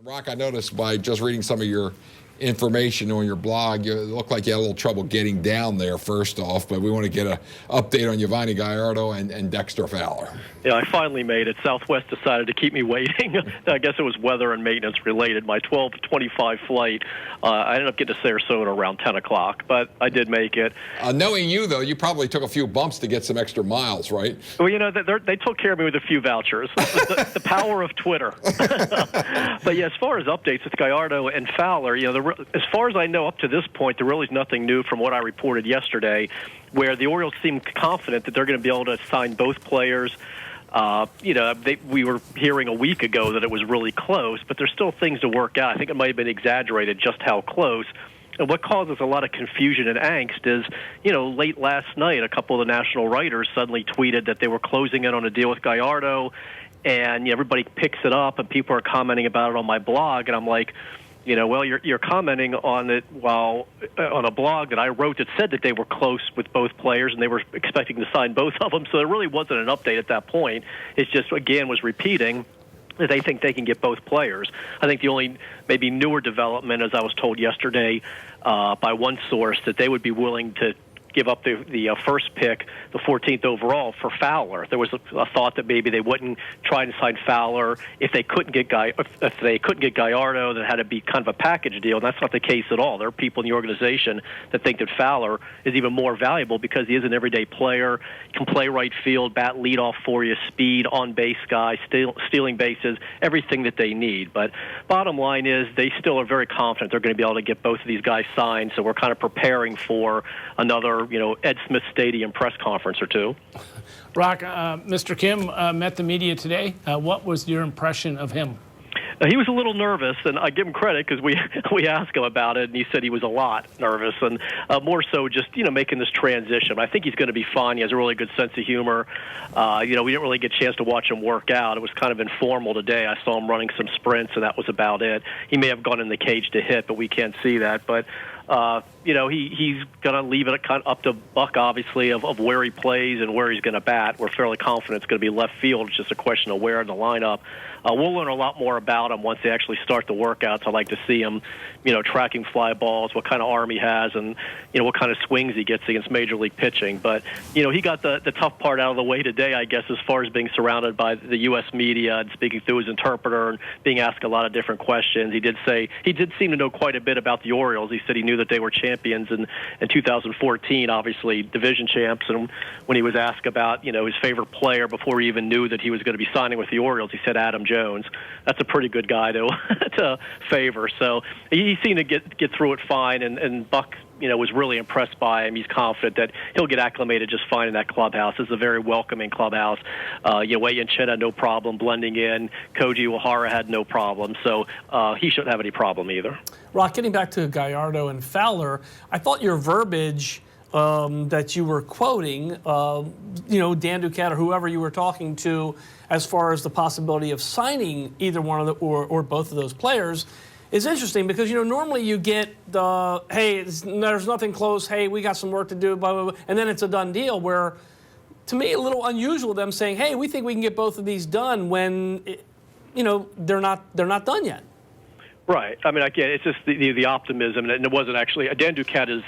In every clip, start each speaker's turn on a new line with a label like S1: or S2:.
S1: Roch, I noticed by just reading some of your information on your blog, you look like you had a little trouble getting down there first off, but we want to get an update on Yovani Gallardo and Dexter Fowler.
S2: Yeah, I finally made it. Southwest decided to keep me waiting. I guess it was weather and maintenance related. My 12:25 flight, I ended up getting to Sarasota around 10 o'clock, but I did make it.
S1: Knowing you, though, you probably took a few bumps to get some extra miles, right?
S2: Well, you know, they took care of me with a few vouchers. The power of Twitter. But, yeah, as far as updates with Gallardo and Fowler, you know, as far as I know up to this point, there really is nothing new from what I reported yesterday, where the Orioles seem confident that they're going to be able to sign both players. You know, we were hearing a week ago that it was really close, but there's still things to work out. I think it might have been exaggerated just how close. And what causes a lot of confusion and angst is, you know, late last night, a couple of the national writers suddenly tweeted that they were closing in on a deal with Gallardo, and everybody picks it up, and people are commenting about it on my blog, and I'm like, you know, well, you're commenting on it while on a blog that I wrote that said that they were close with both players and they were expecting to sign both of them. So there really wasn't an update at that point. It's just, again, was repeating that they think they can get both players. I think the only maybe newer development, as I was told yesterday by one source, that they would be willing to give up the first pick, the 14th overall, for Fowler. There was a thought that maybe they wouldn't try to sign Fowler if they couldn't get Gallardo. That had to be kind of a package deal, and that's not the case at all. There are people in the organization that think that Fowler is even more valuable because he is an everyday player, can play right field, bat leadoff for you, speed, on-base guy, stealing bases, everything that they need. But bottom line is they still are very confident they're going to be able to get both of these guys signed, so we're kind of preparing for another, you know, Ed Smith Stadium press conference or two.
S3: Roch, Mr. Kim met the media today. What was your impression of him?
S2: He was a little nervous, and I give him credit because we asked him about it, and he said he was a lot nervous, and more so just, you know, making this transition. I think he's going to be fine. He has a really good sense of humor. You know, we didn't really get a chance to watch him work out. It was kind of informal today. I saw him running some sprints, and that was about it. He may have gone in the cage to hit, but we can't see that. But you know, he's going to leave it kind of up to Buck, obviously, of where he plays and where he's going to bat. We're fairly confident it's going to be left field. It's just a question of where in the lineup. We'll learn a lot more about him once they actually start the workouts. I'd like to see him, you know, tracking fly balls, what kind of arm he has, and, you know, what kind of swings he gets against major league pitching. But, you know, he got the tough part out of the way today, I guess, as far as being surrounded by the U.S. media and speaking through his interpreter and being asked a lot of different questions. He did seem to know quite a bit about the Orioles. He said he knew that they were champions in 2014, obviously division champs. And when he was asked about, you know, his favorite player before he even knew that he was going to be signing with the Orioles, he said Adam Jones. That's a pretty good guy to favor. So he seemed to get through it fine, and Buck, you know, was really impressed by him. He's confident that he'll get acclimated just fine in that clubhouse. It's a very welcoming clubhouse. Wei and Chen had no problem blending in. Koji Uehara had no problem. So he shouldn't have any problem either.
S3: Roch, getting back to Gallardo and Fowler, I thought your verbiage that you were quoting, you know, Dan Duquette or whoever you were talking to, as far as the possibility of signing either one of the or both of those players, is interesting because, you know, normally you get the, hey, there's nothing close, hey, we got some work to do, blah, blah, blah, and then it's a done deal, where, to me, a little unusual them saying, hey, we think we can get both of these done when, you know, they're not done yet.
S2: Right. I mean, again, it's just the optimism, and it wasn't actually. Dan Duquette has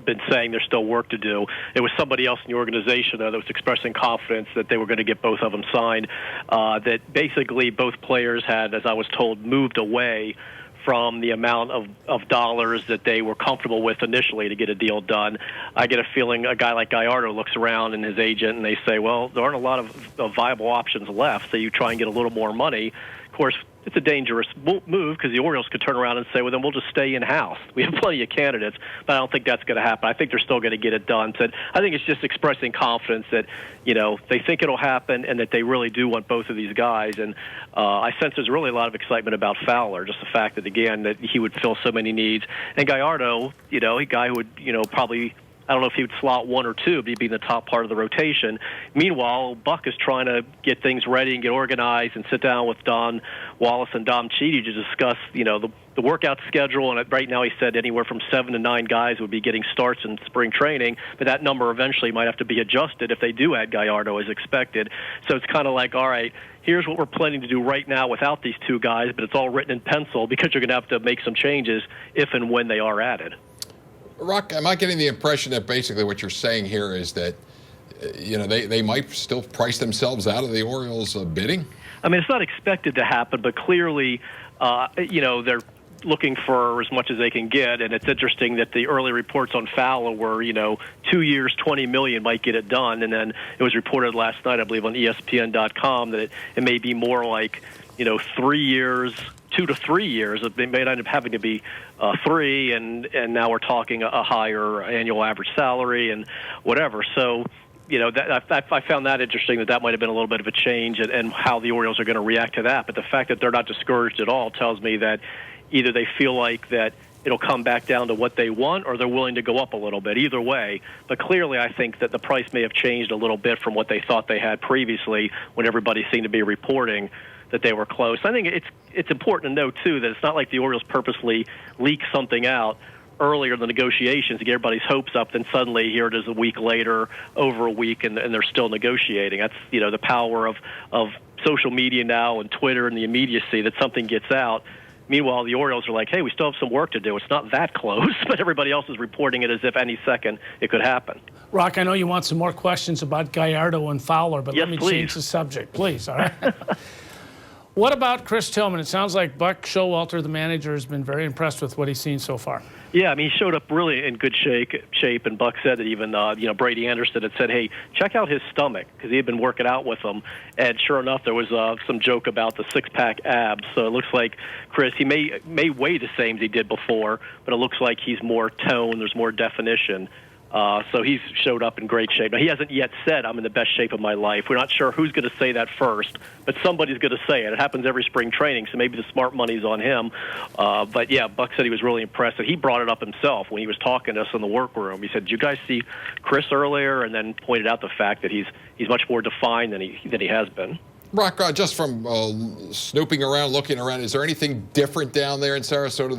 S2: been saying there's still work to do. It was somebody else in the organization, though, that was expressing confidence that they were going to get both of them signed. That basically both players had, as I was told, moved away from the amount of dollars that they were comfortable with initially to get a deal done. I get a feeling a guy like Gallardo looks around and his agent, and they say, well, there aren't a lot of viable options left, so you try and get a little more money. Of course, it's a dangerous move because the Orioles could turn around and say, well, then we'll just stay in-house. We have plenty of candidates, but I don't think that's going to happen. I think they're still going to get it done. So I think it's just expressing confidence that, you know, they think it'll happen and that they really do want both of these guys. And I sense there's really a lot of excitement about Fowler, just the fact that, again, that he would fill so many needs. And Gallardo, you know, a guy who would, you know, probably I don't know if he would slot 1 or 2, but he'd be in the top part of the rotation. Meanwhile, Buck is trying to get things ready and get organized and sit down with Don Wallace and Dom Chidi to discuss, the workout schedule. And right now he said anywhere from 7 to 9 guys would be getting starts in spring training, but that number eventually might have to be adjusted if they do add Gallardo as expected. So it's kind of like, all right, here's what we're planning to do right now without these 2 guys, but it's all written in pencil because you're going to have to make some changes if and when they are added.
S1: Roch, am I getting the impression that basically what you're saying here is that, they might still price themselves out of the Orioles bidding?
S2: I mean, it's not expected to happen, but clearly, they're looking for as much as they can get. And it's interesting that the early reports on Fowler were, 2 years, $20 million might get it done. And then it was reported last night, I believe, on ESPN.com that it may be more like, 3 years, 2 to 3 years. It may end up having to be 3, and now we're talking a higher annual average salary and whatever. So, I found that interesting that might have been a little bit of a change and how the Orioles are going to react to that. But the fact that they're not discouraged at all tells me that either they feel like that it'll come back down to what they want or they're willing to go up a little bit. Either way. But clearly I think that the price may have changed a little bit from what they thought they had previously when everybody seemed to be reporting that they were close. I think it's important to note, too, that it's not like the Orioles purposely leak something out earlier in the negotiations to get everybody's hopes up, then suddenly here it is a week later, over a week, and they're still negotiating. That's, the power of social media now and Twitter and the immediacy that something gets out. Meanwhile, the Orioles are like, hey, we still have some work to do. It's not that close, but everybody else is reporting it as if any second it could happen.
S3: Roch, I know you want some more questions about Gallardo and Fowler, but
S2: yes,
S3: let me
S2: please.
S3: change the subject, please, all right? What about Chris Tillman? It sounds like Buck Showalter, the manager, has been very impressed with what he's seen so far.
S2: Yeah, I mean, he showed up really in good shape, and Buck said that even, Brady Anderson had said, hey, check out his stomach, because he had been working out with him, and sure enough, there was some joke about the six-pack abs, so it looks like Chris, he may weigh the same as he did before, but it looks like he's more toned, there's more definition. So he's showed up in great shape. Now, he hasn't yet said, I'm in the best shape of my life. We're not sure who's going to say that first, but somebody's going to say it. It happens every spring training, so maybe the smart money's on him. But, yeah, Buck said he was really impressed. And he brought it up himself when he was talking to us in the workroom. He said, did you guys see Chris earlier? And then pointed out the fact that he's much more defined than he has been.
S1: Roch, just from snooping around, looking around, is there anything different down there in Sarasota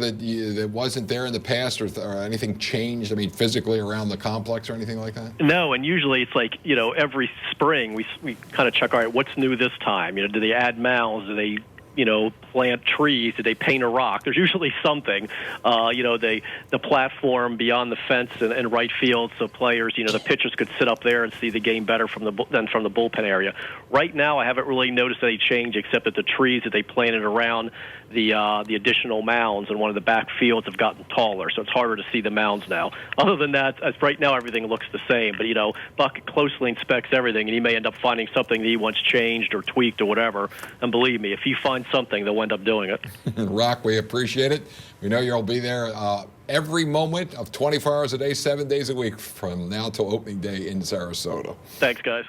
S1: that wasn't there in the past, or anything changed, I mean, physically around the complex or anything like that?
S2: No, and usually it's like, every spring we kind of check, all right, what's new this time? Do they add mounds? Do they plant trees? Did they paint a rock? There's usually something. The platform beyond the fence and right field, so players, the pitchers could sit up there and see the game better than from the bullpen area. Right now, I haven't really noticed any change except that the trees that they planted around the additional mounds in one of the back fields have gotten taller, so it's harder to see the mounds now. Other than that, as right now, everything looks the same. But, Buck closely inspects everything, and he may end up finding something that he wants changed or tweaked or whatever. And believe me, if he finds something, they'll end up doing it.
S1: Roch, we appreciate it. We know you'll be there every moment of 24 hours a day, 7 days a week from now till opening day in Sarasota.
S2: Thanks, guys.